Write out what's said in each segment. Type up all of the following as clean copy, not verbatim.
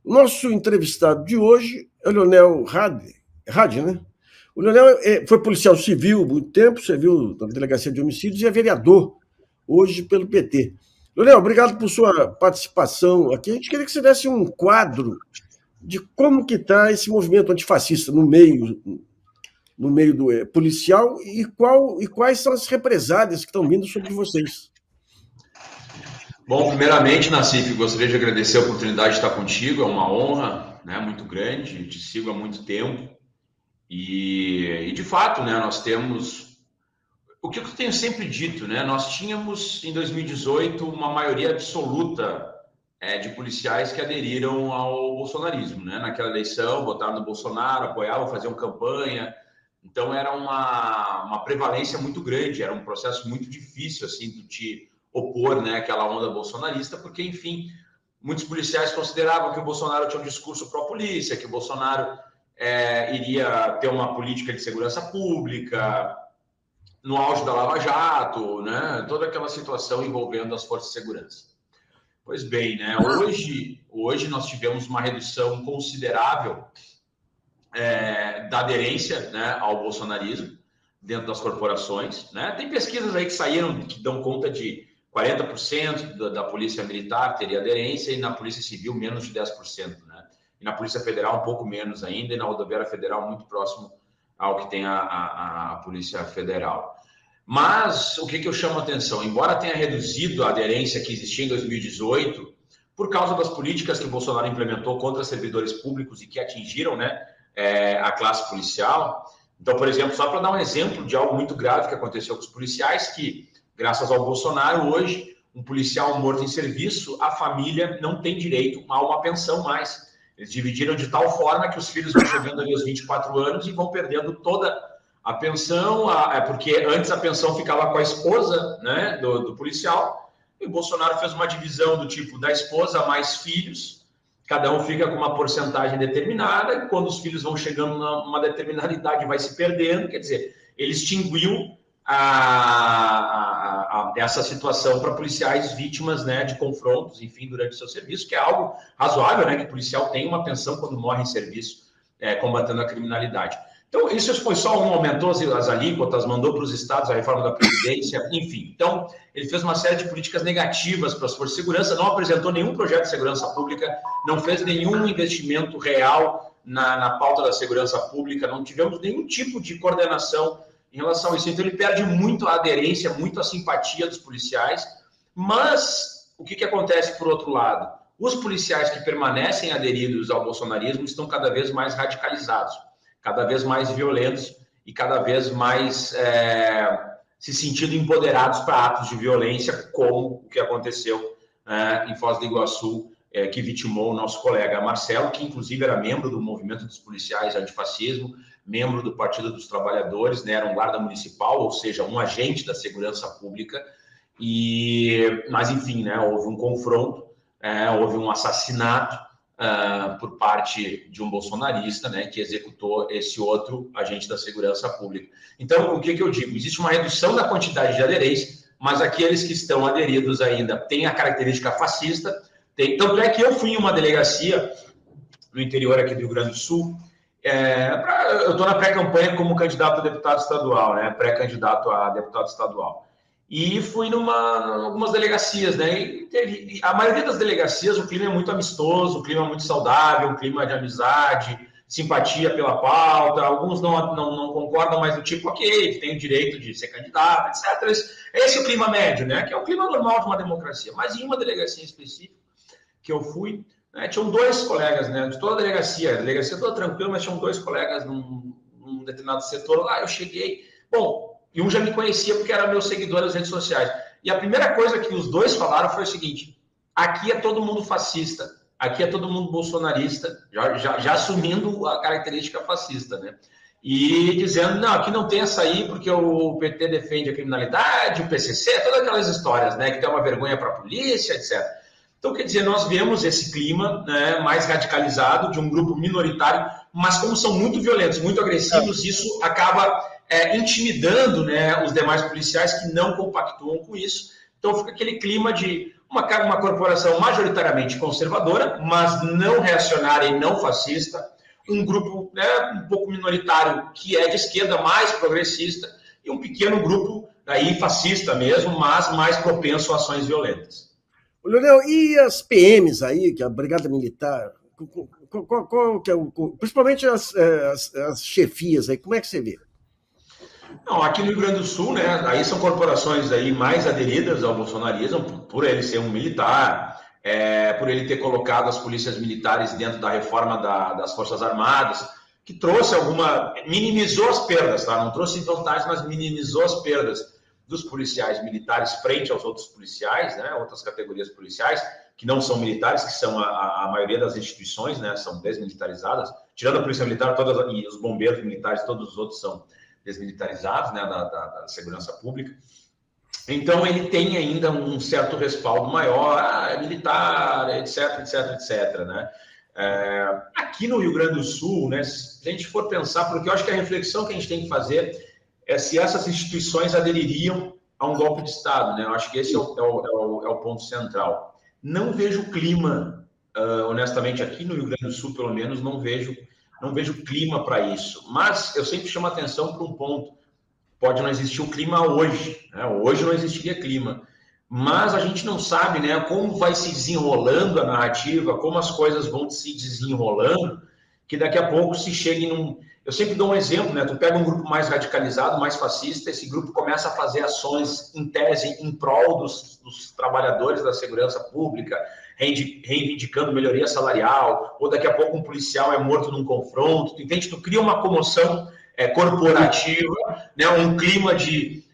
O nosso entrevistado de hoje é o Leonel Hadi, né? O Leonel foi policial civil há muito tempo, serviu na Delegacia de Homicídios e é vereador, hoje pelo PT. Leonel, obrigado por sua participação aqui. A gente queria que você desse um quadro de como que está esse movimento antifascista no meio do policial e quais são as represálias que estão vindo sobre vocês. Bom, primeiramente, Nassif, gostaria de agradecer a oportunidade de estar contigo, é uma honra, né, muito grande, te sigo há muito tempo e de fato, né, nós temos, o que eu tenho sempre dito, né, nós tínhamos em 2018 uma maioria absoluta de policiais que aderiram ao bolsonarismo, né, naquela eleição, votaram no Bolsonaro, apoiavam, faziam campanha, então era uma prevalência muito grande, era um processo muito difícil, assim, de te opor, né, aquela onda bolsonarista, porque, enfim, muitos policiais consideravam que o Bolsonaro tinha um discurso pró-polícia, que o Bolsonaro iria ter uma política de segurança pública, no auge da Lava Jato, né, toda aquela situação envolvendo as forças de segurança. Pois bem, né, hoje nós tivemos uma redução considerável da aderência, né, ao bolsonarismo dentro das corporações, né? Tem pesquisas aí que saíram que dão conta de 40% da polícia militar teria aderência e na polícia civil menos de 10%, né? E na polícia federal um pouco menos ainda e na rodoviária federal muito próximo ao que tem a polícia federal. Mas o que eu chamo a atenção? Embora tenha reduzido a aderência que existia em 2018 por causa das políticas que o Bolsonaro implementou contra servidores públicos e que atingiram, né, a classe policial. Então, por exemplo, só para dar um exemplo de algo muito grave que aconteceu com os policiais, que graças ao Bolsonaro, hoje, um policial morto em serviço, a família não tem direito a uma pensão mais. Eles dividiram de tal forma que os filhos vão chegando ali aos 24 anos e vão perdendo toda a pensão, porque antes a pensão ficava com a esposa, né, do policial, e o Bolsonaro fez uma divisão do tipo da esposa mais filhos, cada um fica com uma porcentagem determinada, e quando os filhos vão chegando numa determinada idade vai se perdendo, quer dizer, ele extinguiu essa situação para policiais vítimas, né, de confrontos, enfim, durante o seu serviço, que é algo razoável, né, que o policial tem uma pensão quando morre em serviço, combatendo a criminalidade. Então, isso foi só um, aumentou as alíquotas, mandou para os estados a reforma da Previdência, enfim. Então, ele fez uma série de políticas negativas para as forças de segurança, não apresentou nenhum projeto de segurança pública, não fez nenhum investimento real na pauta da segurança pública, não tivemos nenhum tipo de coordenação em relação a isso. Então, ele perde muito a aderência, muito a simpatia dos policiais, mas o que acontece por outro lado? Os policiais que permanecem aderidos ao bolsonarismo estão cada vez mais radicalizados, cada vez mais violentos e cada vez mais se sentindo empoderados para atos de violência, como o que aconteceu em Foz do Iguaçu, que vitimou o nosso colega Marcelo, que inclusive era membro do movimento dos policiais antifascismo, membro do Partido dos Trabalhadores, né, era um guarda municipal, ou seja, um agente da segurança pública, mas enfim, né, houve um confronto, houve um assassinato por parte de um bolsonarista, né, que executou esse outro agente da segurança pública. Então, o que eu digo? Existe uma redução da quantidade de aderência, mas aqueles que estão aderidos ainda têm a característica fascista. Tanto é que eu fui em uma delegacia no interior aqui do Rio Grande do Sul, eu estou na pré-campanha como candidato a deputado estadual, né, pré-candidato a deputado estadual. E fui em algumas delegacias, né? E a maioria das delegacias, o clima é muito amistoso, o clima é muito saudável, um clima de amizade, simpatia pela pauta. Alguns não concordam, mas do tipo, ok, tem o direito de ser candidato, etc. Esse é o clima médio, né? Que é o clima normal de uma democracia. Mas em uma delegacia específica que eu fui, né, tinham dois colegas, né? De toda a delegacia toda tranquila, mas tinham dois colegas num determinado setor. Lá eu cheguei, bom, e um já me conhecia porque era meu seguidor nas redes sociais. E a primeira coisa que os dois falaram foi o seguinte: aqui é todo mundo fascista, aqui é todo mundo bolsonarista, já assumindo a característica fascista, né? E dizendo, não, aqui não tem essa aí porque o PT defende a criminalidade, o PCC, todas aquelas histórias, né? Que tem uma vergonha para a polícia, etc. Então, quer dizer, nós vemos esse clima, né, mais radicalizado de um grupo minoritário, mas como são muito violentos, muito agressivos, isso acaba intimidando, né, os demais policiais que não compactuam com isso. Então fica aquele clima de uma corporação majoritariamente conservadora, mas não reacionária e não fascista, um grupo, né, um pouco minoritário que é de esquerda, mais progressista, e um pequeno grupo aí fascista mesmo, mas mais propenso a ações violentas. Leonel, e as PMs aí, que é a Brigada Militar, qual que é principalmente as chefias aí, como é que você vê? Não, aqui no Rio Grande do Sul, né, aí são corporações aí mais aderidas ao bolsonarismo, por ele ser um militar, por ele ter colocado as polícias militares dentro da reforma das Forças Armadas, que trouxe minimizou as perdas, tá? Não trouxe vantagens, mas minimizou as perdas dos policiais militares frente aos outros policiais, né, outras categorias policiais, que não são militares, que são a maioria das instituições, né, são desmilitarizadas, tirando a Polícia Militar e os bombeiros militares, todos os outros são desmilitarizados, né, da segurança pública. Então, ele tem ainda um certo respaldo maior, é militar, etc, etc, etc, né? Aqui no Rio Grande do Sul, né, se a gente for pensar, porque eu acho que a reflexão que a gente tem que fazer é se essas instituições adeririam a um golpe de Estado, né? Eu acho que esse é o ponto central. Não vejo clima, honestamente, aqui no Rio Grande do Sul, pelo menos, não vejo clima para isso. Mas eu sempre chamo a atenção para um ponto. Pode não existir o clima hoje, né? Hoje não existiria clima. Mas a gente não sabe, né, como vai se desenrolando a narrativa, como as coisas vão se desenrolando, que daqui a pouco se chegue num... Eu sempre dou um exemplo, né? Tu pega um grupo mais radicalizado, mais fascista, esse grupo começa a fazer ações, em tese, em prol dos trabalhadores da segurança pública, reivindicando melhoria salarial, ou daqui a pouco um policial é morto num confronto, tu entende? Tu cria uma comoção corporativa, né? Um clima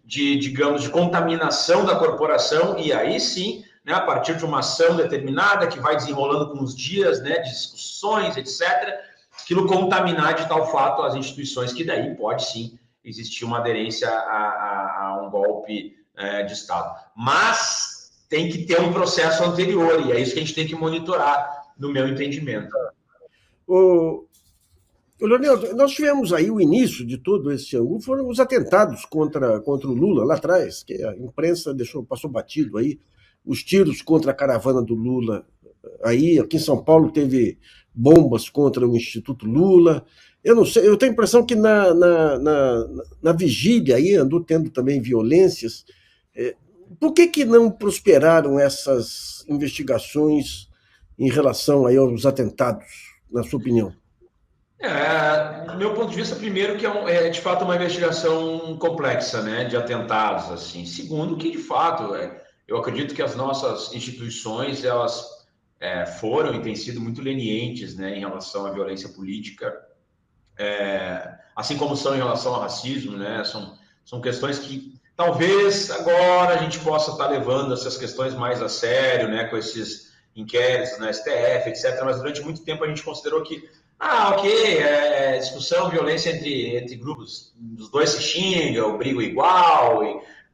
digamos, de contaminação da corporação, e aí sim, né, a partir de uma ação determinada que vai desenrolando com os dias, né, de discussões, etc., aquilo contaminar de tal fato as instituições, que daí pode sim existir uma aderência a um golpe de Estado. Mas tem que ter um processo anterior, e é isso que a gente tem que monitorar, no meu entendimento. Leonel, nós tivemos aí o início de todo esse ângulo, foram os atentados contra o Lula lá atrás, que a imprensa passou batido aí, os tiros contra a caravana do Lula. Aí, aqui em São Paulo, teve bombas contra o Instituto Lula. Eu não sei, eu tenho a impressão que na vigília aí andou tendo também violências. Por que não prosperaram essas investigações em relação aí aos atentados, na sua opinião? Do meu ponto de vista, primeiro que é de fato uma investigação complexa, né, de atentados, assim. Segundo, que de fato, eu acredito que as nossas instituições, elas foram e têm sido muito lenientes, né, em relação à violência política, assim como são em relação ao racismo, né, são questões que talvez agora a gente possa estar levando essas questões mais a sério, né, com esses inquéritos na STF, etc., mas durante muito tempo a gente considerou que ok, discussão, violência entre grupos, os dois se xingam, brigam igual,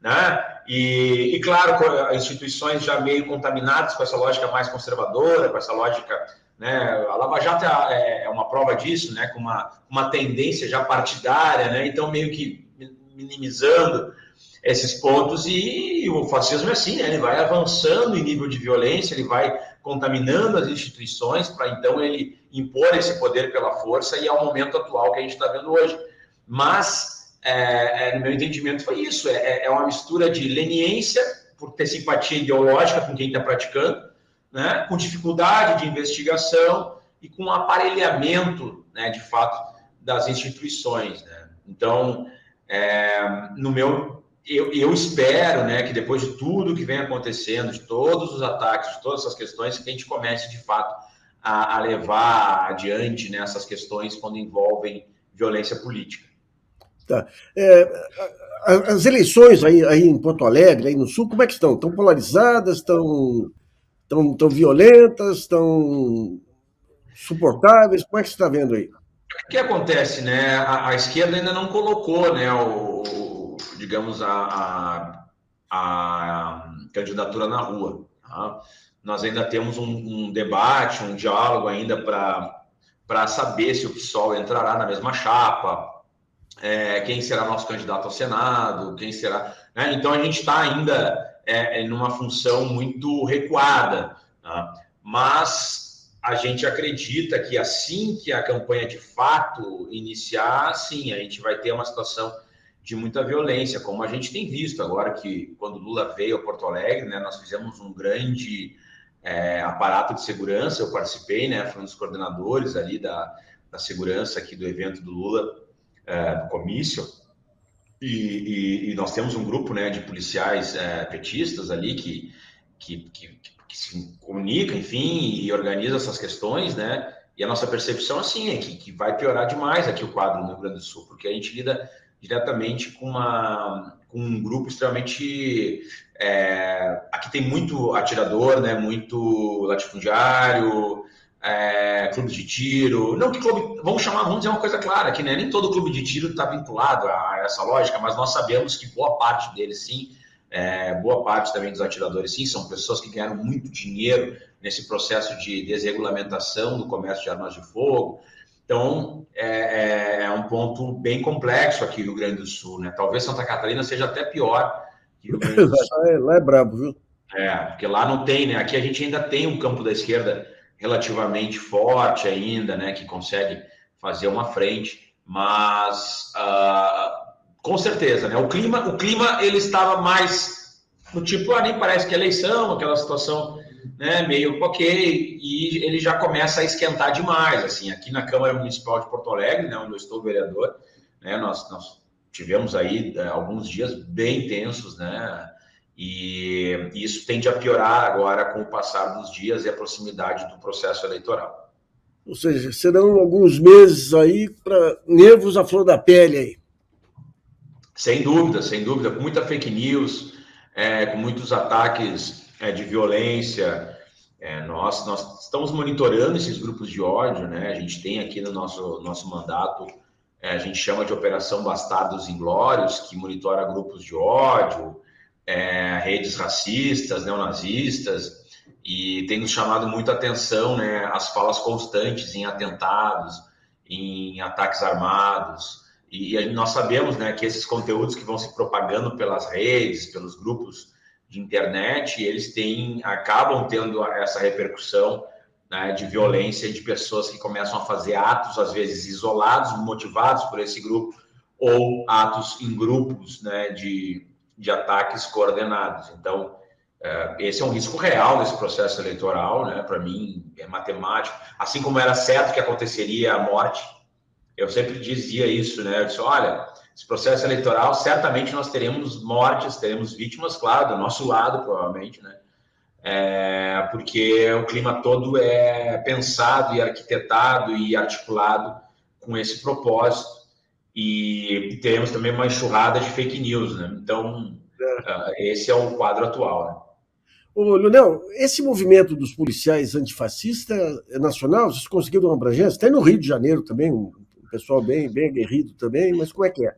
né? E claro, instituições já meio contaminadas com essa lógica mais conservadora, com essa lógica, né? A Lava Jato é uma prova disso, né? Com uma tendência já partidária, né? Então meio que minimizando esses pontos, e o fascismo é assim, né? Ele vai avançando em nível de violência, ele vai contaminando as instituições para então ele impor esse poder pela força, e é o momento atual que a gente está vendo hoje. Mas, no meu entendimento, foi isso, é uma mistura de leniência, por ter simpatia ideológica com quem está praticando, né? Com dificuldade de investigação e com aparelhamento, né, de fato, das instituições, né? Então, eu espero, né, que depois de tudo que vem acontecendo, de todos os ataques, de todas essas questões, que a gente comece, de fato, a levar adiante, né, essas questões quando envolvem violência política. Tá. As eleições aí em Porto Alegre, aí no Sul, como é que estão? Estão polarizadas? Estão violentas? Estão suportáveis? Como é que você está vendo aí? O que acontece, né? A esquerda ainda não colocou, né, digamos, a candidatura na rua. Tá? Nós ainda temos um debate, um diálogo ainda para saber se o PSOL entrará na mesma chapa, quem será nosso candidato ao Senado, quem será... Né? Então, a gente está ainda numa função muito recuada, tá? Mas a gente acredita que assim que a campanha de fato iniciar, sim, a gente vai ter uma situação de muita violência, como a gente tem visto agora que quando Lula veio a Porto Alegre, né, nós fizemos um grande aparato de segurança, eu participei, né, fui um dos coordenadores ali da segurança aqui do evento do Lula, do comício, e nós temos um grupo, né, de policiais petistas ali que se comunica, enfim, e organiza essas questões, né, e a nossa percepção, assim, é que vai piorar demais aqui o quadro no Rio Grande do Sul, porque a gente lida diretamente com um grupo extremamente... aqui tem muito atirador, né, muito latifundiário, clube de tiro, não que clube, vamos dizer uma coisa clara aqui, né? Nem todo clube de tiro está vinculado a essa lógica, mas nós sabemos que boa parte deles sim, boa parte também dos atiradores sim, são pessoas que ganharam muito dinheiro nesse processo de desregulamentação do comércio de armas de fogo. Então, é um ponto bem complexo aqui no Rio Grande do Sul, né? Talvez Santa Catarina seja até pior que o Rio Grande do Sul. Lá é brabo, viu? Porque lá não tem, né? Aqui a gente ainda tem um campo da esquerda relativamente forte ainda, né? Que consegue fazer uma frente, mas com certeza, né? O clima ele estava mais no tipo, nem parece que é eleição, aquela situação, né? Meio ok, e ele já começa a esquentar demais, assim. Aqui na Câmara Municipal de Porto Alegre, né? Onde eu estou vereador, né? Nós tivemos aí alguns dias bem tensos, né? E isso tende a piorar agora com o passar dos dias e a proximidade do processo eleitoral. Ou seja, serão alguns meses aí para nervos à flor da pele aí. Sem dúvida, com muita fake news, com muitos ataques de violência. Nós estamos monitorando esses grupos de ódio, né? A gente tem aqui no nosso mandato, a gente chama de Operação Bastardos Inglórios, que monitora grupos de ódio, redes racistas, neonazistas, e tem nos chamado muita atenção, né, as falas constantes em atentados, em ataques armados, e nós sabemos, né, que esses conteúdos que vão se propagando pelas redes, pelos grupos de internet, eles acabam tendo essa repercussão, né, de violência de pessoas que começam a fazer atos, às vezes isolados, motivados por esse grupo, ou atos em grupos, né, de ataques coordenados. Então, esse é um risco real desse processo eleitoral, né? Para mim, é matemático. Assim como era certo que aconteceria a morte, eu sempre dizia isso, né? Eu disse, olha, esse processo eleitoral, certamente nós teremos mortes, teremos vítimas, claro, do nosso lado, provavelmente, né? Porque o clima todo é pensado e arquitetado e articulado com esse propósito. E teremos também uma enxurrada de fake news, né? Então, esse é o quadro atual, né? Ô, Leonel, esse movimento dos policiais antifascistas é nacional? Vocês conseguiram uma abrangência? Tem no Rio de Janeiro também, um pessoal bem aguerrido também, mas como é que é?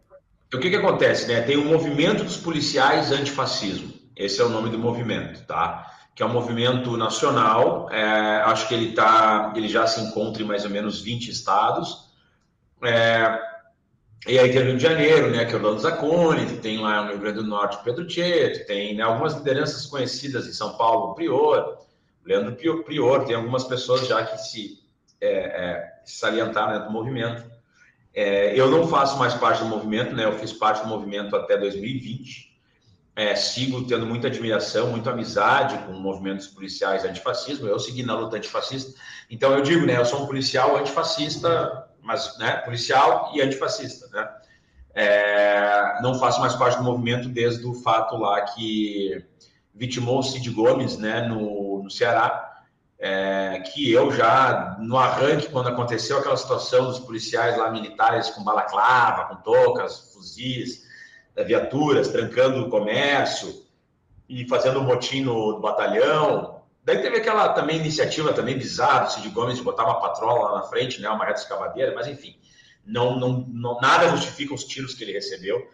O que acontece, né? Tem o movimento dos policiais antifascismo. Esse é o nome do movimento, tá? Que é um movimento nacional. Acho que ele já se encontra em mais ou menos 20 estados. E aí tem o Rio de Janeiro, né, que é o Orlando Zacconi, tem lá no Rio Grande do Norte o Pedro Tieto, tem, né, algumas lideranças conhecidas em São Paulo, o Prior, o Leandro Prior, tem algumas pessoas já que se salientaram dentro do movimento. Eu não faço mais parte do movimento, né, eu fiz parte do movimento até 2020, sigo tendo muita admiração, muita amizade com movimentos policiais antifascismo, eu segui na luta antifascista, então eu digo, né, eu sou um policial antifascista, mas, né, policial e antifascista, né? Não faço mais parte do movimento desde o fato lá que vitimou o Cid Gomes, né, no Ceará, que eu já, no arranque, quando aconteceu aquela situação dos policiais lá militares com balaclava, com toucas, fuzis, viaturas, trancando o comércio e fazendo motim no batalhão. Daí teve aquela também iniciativa também bizarra do Cid Gomes de botar uma patrola lá na frente, né, uma reta escavadeira, mas enfim, nada justifica os tiros que ele recebeu.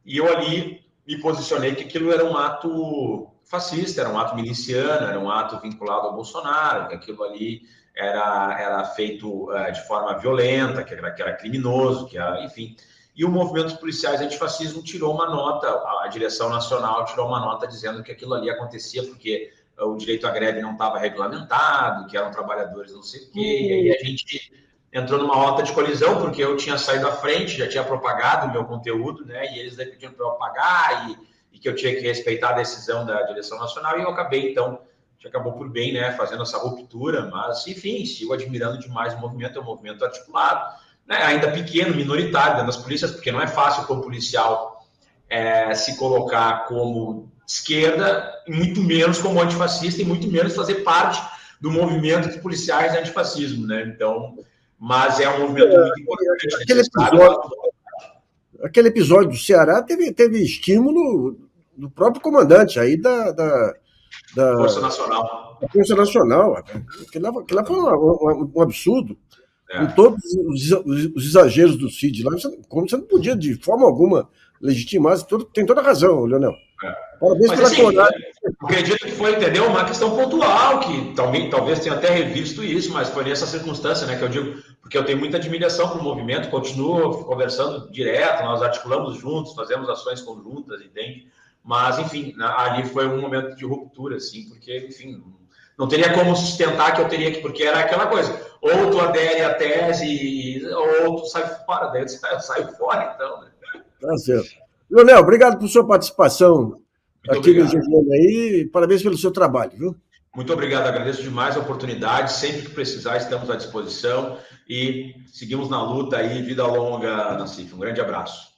E eu ali me posicionei que aquilo era um ato fascista, era um ato miliciano, era um ato vinculado ao Bolsonaro, que aquilo ali era feito de forma violenta, que era criminoso, enfim. e o movimento dos policiais antifascismo tirou uma nota, a direção nacional tirou uma nota dizendo que aquilo ali acontecia porque o direito à greve não estava regulamentado, que eram trabalhadores não sei o quê, e aí a gente entrou numa rota de colisão, porque eu tinha saído à frente, já tinha propagado o meu conteúdo, né, e eles daí pediam para eu apagar e que eu tinha que respeitar a decisão da direção nacional, e eu acabei, então, que acabou por bem, né, fazendo essa ruptura, mas, enfim, sigo admirando demais o movimento, é um movimento articulado, né, ainda pequeno, minoritário dentro das polícias, porque não é fácil como policial se colocar como esquerda, muito menos como antifascista, e muito menos fazer parte do movimento dos policiais antifascismo, né, então, mas é um movimento muito importante, necessário. Aquele episódio do Ceará teve estímulo do próprio comandante aí da Força Nacional. Da Força Nacional. Aquilo lá foi um absurdo. Com todos os exageros do Cid lá, como você não podia, de forma alguma, legitimar. Tem toda a razão, Leonel. Parabéns pela coragem. Acredito que foi, entendeu? Uma questão pontual, que talvez tenha até revisto isso, mas foi nessa circunstância, né, que eu digo, porque eu tenho muita admiração para o movimento, continuo conversando direto, nós articulamos juntos, fazemos ações conjuntas, entende? Mas, enfim, ali foi um momento de ruptura, assim, porque, enfim, não teria como sustentar que eu teria que, porque era aquela coisa, ou tu adere à tese, ou tu sai fora, daí eu saio fora, então, né? Tá certo. Leonel, obrigado por sua participação aqui no GGN aí, parabéns pelo seu trabalho, viu? Muito obrigado, agradeço demais a oportunidade, sempre que precisar estamos à disposição e seguimos na luta aí, vida longa, Nassif. Um grande abraço.